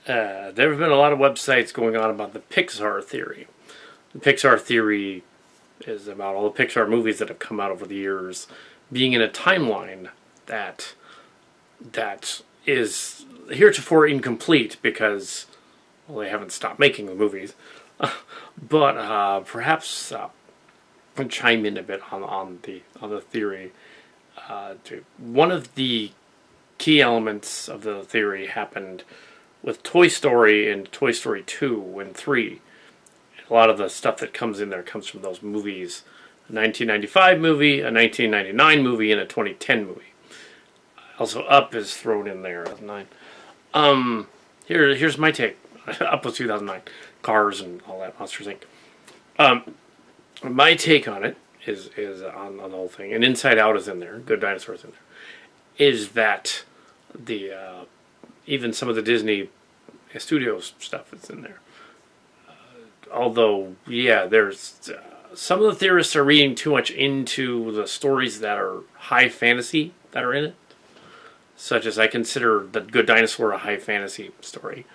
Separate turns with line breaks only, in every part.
There have been a lot of websites going on about the Pixar theory. The Pixar theory is about all the Pixar movies that have come out over the years being in a timeline that that is heretofore incomplete because well, they haven't stopped making the movies. But perhaps chime in a bit on the theory. One of the key elements of the theory happened with Toy Story and Toy Story 2 and 3. A lot of the stuff that comes in there comes from those movies. A 1995 movie, a 1999 movie, and a 2010 movie. Also, Up is thrown in there. 2009. Here's my take. Up was 2009. Cars and all that, Monsters Inc. My take on it is on the whole thing, and Inside Out is in there. Good Dinosaurs in there. Is that the even some of the Disney Studios stuff is in there. Although, yeah, there's some of the theorists are reading too much into the stories that are high fantasy that are in it. Such as I consider The Good Dinosaur a high fantasy story.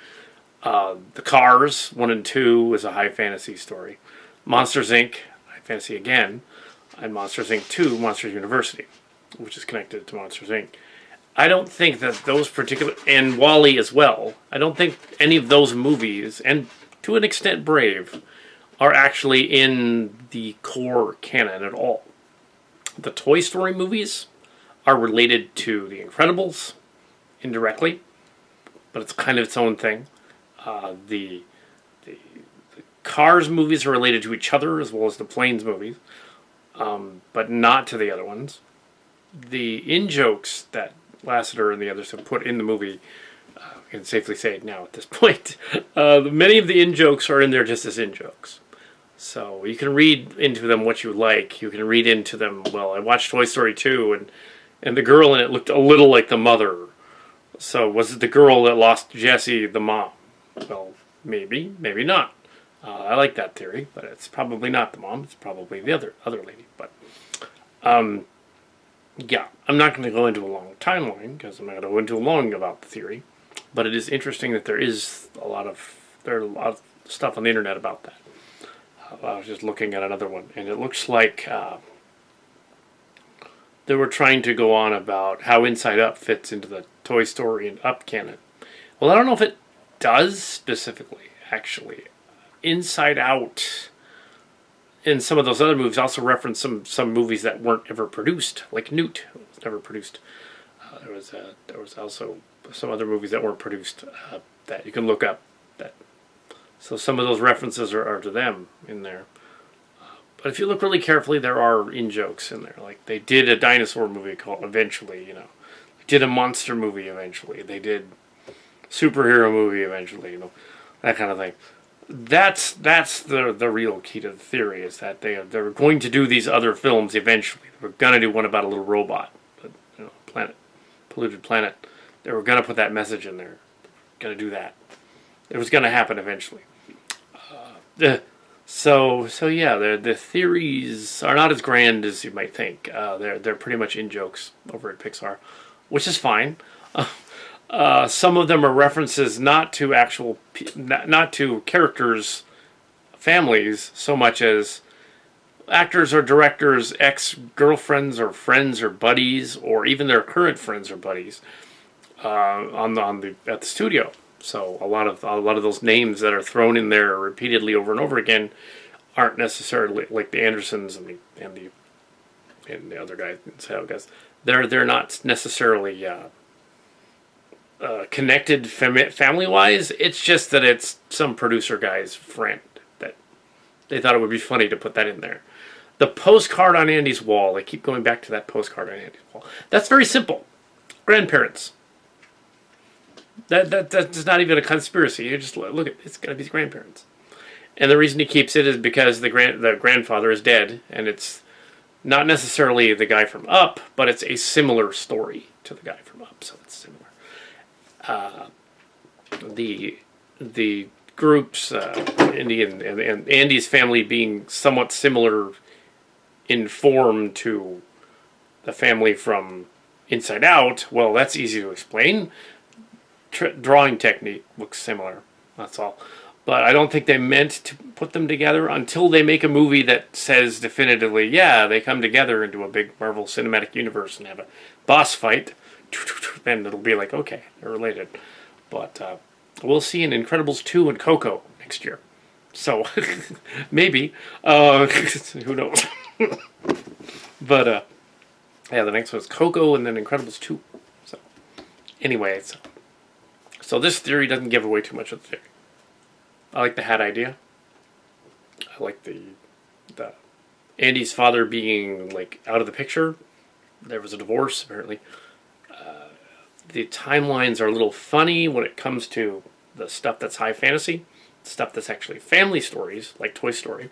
The Cars 1 and 2 is a high fantasy story. Monsters Inc. high fantasy again, and Monsters Inc. 2 Monsters University, which is connected to Monsters Inc. I don't think that those particular, and Wall-E as well, I don't think any of those movies, and to an extent Brave, are actually in the core canon at all. The Toy Story movies are related to The Incredibles, indirectly, but it's kind of its own thing. The Cars movies are related to each other, as well as the Planes movies, but not to the other ones. The in-jokes that Lasseter and the others have put in the movie, I can safely say it now at this point, many of the in-jokes are in there just as in-jokes. So you can read into them what you like. You can read into them, well, I watched Toy Story 2, and the girl in it looked a little like the mother. So was it the girl that lost Jessie, the mom? Well, maybe, maybe not. I like that theory, but it's probably not the mom. It's probably the other lady. But yeah, I'm not going to go into a long timeline because I'm not going to go into long about the theory. But it is interesting that there's a lot of stuff on the internet about that. I was just looking at another one, and it looks like they were trying to go on about how Inside Up fits into the Toy Story and Up canon. Well, I don't know if it does specifically, actually. Inside Out and some of those other movies also reference some movies that weren't ever produced, like Newt was never produced. There was also some other movies that weren't produced that you can look up. So some of those references are to them in there. But if you look really carefully, there are in-jokes in there. Like, they did a dinosaur movie called eventually, They did a monster movie eventually. They did superhero movie eventually, that kind of thing. That's the real key to the theory, is that they're going to do these other films eventually. They were going to do one about a little robot, but, polluted planet. They were going to put that message in there. Going to do that. It was going to happen eventually. So yeah, the theories are not as grand as you might think. They're pretty much in jokes over at Pixar, which is fine. Some of them are references not to characters' families so much as actors or directors' ex-girlfriends or friends or buddies, or even their current friends or buddies at the studio. So a lot of those names that are thrown in there repeatedly over and over again aren't necessarily like the Andersons and the other guys. They're not necessarily connected family wise. It's just that it's some producer guy's friend that they thought it would be funny to put that in there. The postcard on Andy's wall. I keep going back to that postcard on Andy's wall. That's very simple. Grandparents. That's not even a conspiracy. You just look at it's got to be his grandparents, and the reason he keeps it is because the grandfather is dead, and it's not necessarily the guy from Up, but it's a similar story to the guy from Up, so it's similar. The groups, Andy and Andy's family being somewhat similar in form to the family from Inside Out. Well, that's easy to explain. drawing technique looks similar. That's all. But I don't think they meant to put them together until they make a movie that says definitively, yeah, they come together into a big Marvel Cinematic Universe and have a boss fight. Then it'll be like, okay, they're related. But we'll see in Incredibles 2 and Coco next year. So, maybe. Who knows? But, yeah, the next one's Coco and then Incredibles 2. So, anyway, so this theory doesn't give away too much of the theory. I like the hat idea. I like the Andy's father being like out of the picture. There was a divorce apparently. The timelines are a little funny when it comes to the stuff that's high fantasy, stuff that's actually family stories like Toy Story.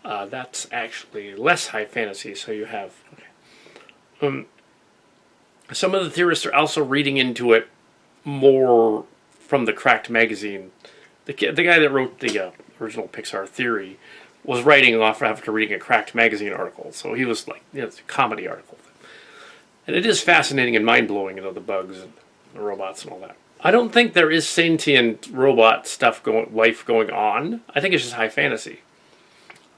That's actually less high fantasy. So you have some of the theorists are also reading into it more from the Cracked magazine. The guy that wrote the original Pixar Theory was writing off after reading a Cracked magazine article. So he was like, it's a comedy article. And it is fascinating and mind-blowing, the bugs and the robots and all that. I don't think there is sentient robot life going on. I think it's just high fantasy.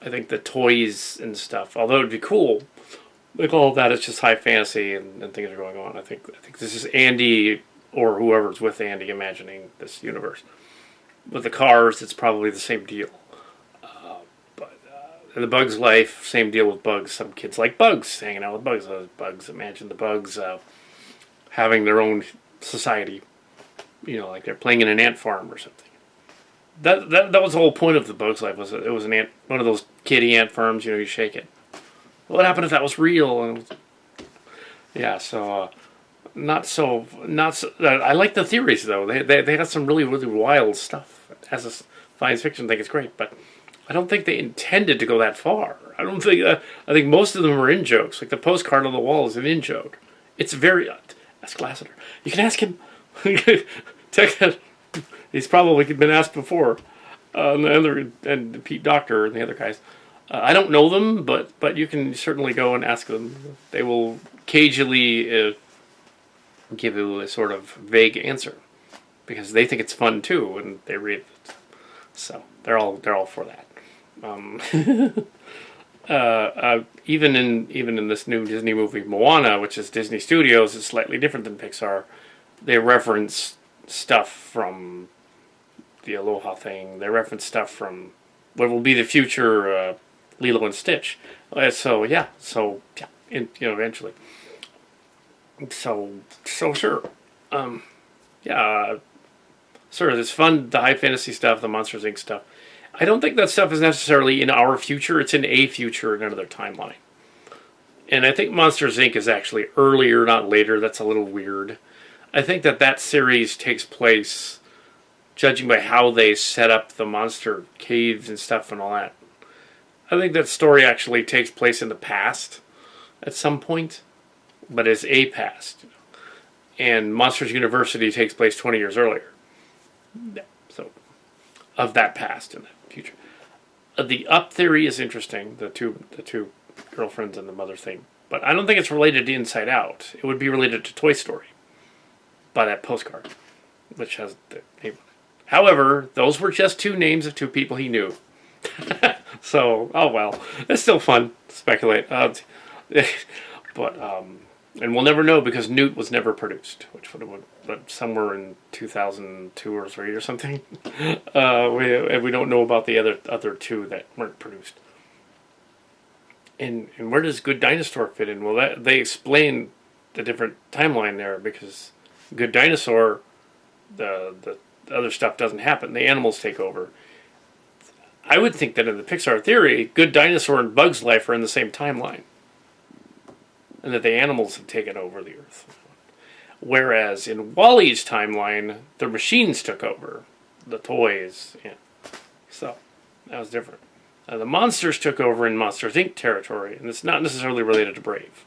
I think the toys and stuff, although it would be cool, like all of that is just high fantasy and things are going on. I think this is Andy or whoever's with Andy imagining this universe. With the cars, it's probably the same deal. But in the Bugs' life, same deal with bugs. Some kids like bugs, hanging out with bugs. Bugs, imagine the bugs having their own society. Like they're playing in an ant farm or something. That was the whole point of the Bugs' life. It was one of those kiddie ant farms. You shake it. What happened if that was real? Yeah, so. Not so. I like the theories though. They got some really really wild stuff. As a science fiction, I think it's great, but I don't think they intended to go that far. I don't think. I think most of them are in jokes. Like the postcard on the wall is an in joke. It's very. Ask Lassiter. You can ask him. He's probably been asked before. And Pete Docter and the other guys. I don't know them, but you can certainly go and ask them. They will cagily. Give you a sort of vague answer because they think it's fun too and they read it, so they're all for that. Even in this new Disney movie Moana, which is Disney Studios, is slightly different than Pixar. They reference stuff from the Aloha thing. They reference stuff from what will be the future Lilo and Stitch. Eventually. So sure. Sort of it's fun, the high fantasy stuff, the Monsters Inc. stuff. I don't think that stuff is necessarily in our future. It's in a future in another timeline. And I think Monsters Inc. is actually earlier, not later. That's a little weird. I think that series takes place, judging by how they set up the monster caves and stuff and all that. I think that story actually takes place in the past at some point. But it's a past. And Monsters University takes place 20 years earlier. So, of that past and that future. The Up theory is interesting, the two girlfriends and the mother thing. But I don't think it's related to Inside Out. It would be related to Toy Story. By that postcard, which has the name. However, those were just two names of two people he knew. So, oh well. It's still fun to speculate. And we'll never know because Newt was never produced, which would have been somewhere in 2002 or 3 or something. We don't know about the other two that weren't produced. And where does Good Dinosaur fit in? Well, they explain the different timeline there because Good Dinosaur, the other stuff doesn't happen. The animals take over. I would think that in the Pixar Theory, Good Dinosaur and Bugs' life are in the same timeline. And that the animals have taken over the Earth. Whereas in Wall-E's timeline, the machines took over. The toys. Yeah. So, that was different. The monsters took over in Monsters, Inc. territory. And it's not necessarily related to Brave.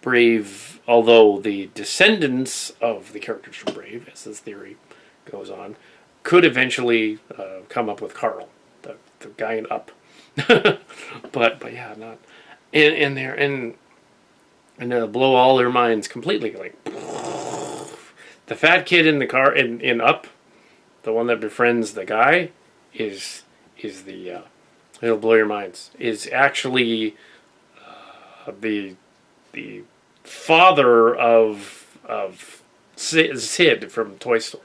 Brave, although the descendants of the characters from Brave, as this theory goes on, could eventually come up with Carl, the guy in Up. but yeah, not... And blow all their minds completely. Like, The fat kid in the car in Up, the one that befriends the guy, is the it'll blow your minds. Is actually the father of Sid from Toy Story.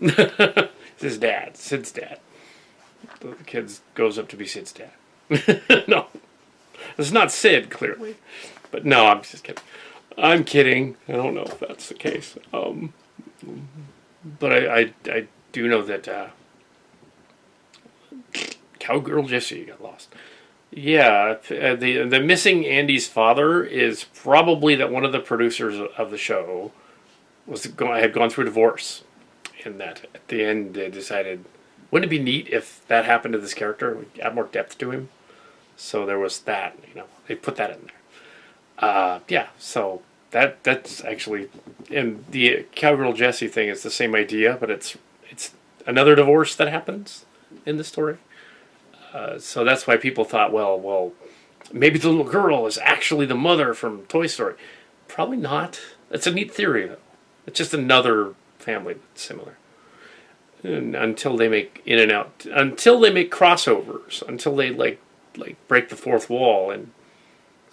It's his dad, Sid's dad. The kid goes up to be Sid's dad. No, it's not Sid, clearly. But no, I'm just kidding. I'm kidding. I don't know if that's the case. But I do know that Cowgirl Jessie got lost. Yeah, the missing Andy's father is probably that one of the producers of the show had gone through a divorce, and that at the end they decided, wouldn't it be neat if that happened to this character? We'd add more depth to him. So there was that. They put that in there. Yeah, so that's actually, and the Cowgirl Jessie thing is the same idea, but it's another divorce that happens in the story. So that's why people thought, well, maybe the little girl is actually the mother from Toy Story. Probably not. It's a neat theory, though. It's just another family that's similar. And until they make until they make crossovers, until they like break the fourth wall, and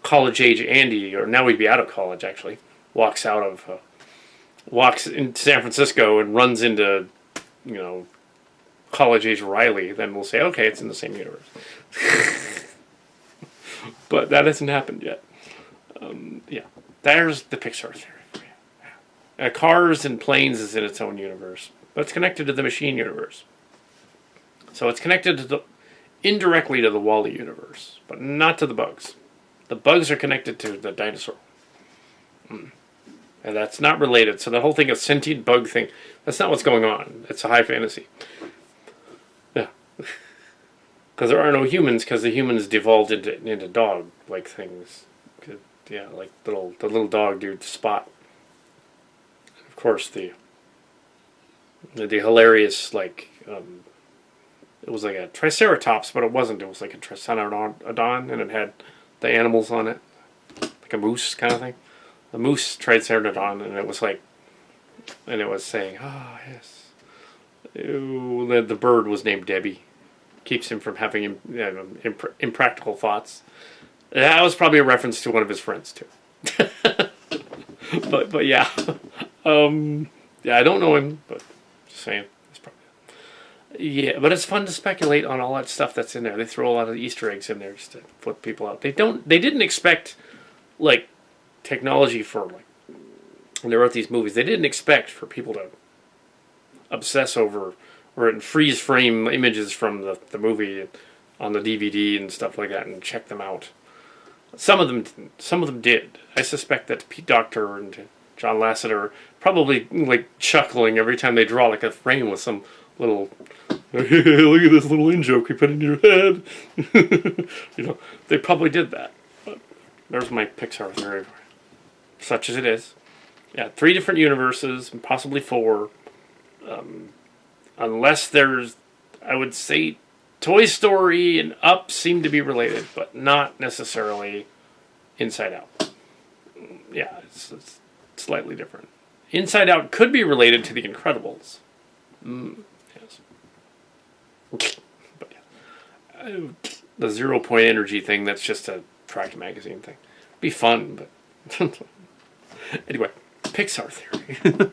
college age Andy, or now he'd be out of college actually, walks into San Francisco and runs into college age Riley, then we'll say, okay, it's in the same universe. But that hasn't happened yet. Yeah, there's the Pixar theory for you. Cars and Planes is in its own universe, but it's connected to the Machine universe. So it's connected indirectly to the Wall-E universe, but not to the Bugs. The Bugs are connected to the dinosaur. And that's not related. So the whole thing of sentient bug thing, that's not what's going on. It's a high fantasy. Yeah. Because there are no humans, because the humans devolved into dog-like things. Yeah, like the little dog dude, Spot. And of course, the hilarious, it was like a Triceratops, but it wasn't. It was like a Triceratodon, and it had the animals on it. Like a moose kind of thing. The moose Triceratodon, and it was saying, yes. Ew, the bird was named Debbie. Keeps him from having impractical thoughts. That was probably a reference to one of his friends too. but yeah, yeah, I don't know him, but just saying, that's probably it. Yeah, but it's fun to speculate on all that stuff that's in there. They throw a lot of Easter eggs in there just to flip people out. They didn't expect technology for when they wrote these movies. They didn't expect for people to obsess over or freeze frame images from the movie on the DVD and stuff like that and check them out. Some of them didn't. Some of them did. I suspect that Pete Docter and John Lasseter probably chuckling every time they draw a frame with some little, look at this little in-joke we put in your head. They probably did that. But there's my Pixar theory. Such as it is. Yeah, 3 different universes, and possibly 4. Unless there's, I would say, Toy Story and Up seem to be related, but not necessarily Inside Out. Yeah, it's slightly different. Inside Out could be related to The Incredibles. Yes. But yeah. The 0 point energy thing, that's just a tract magazine thing. Be fun, but... Anyway, Pixar theory.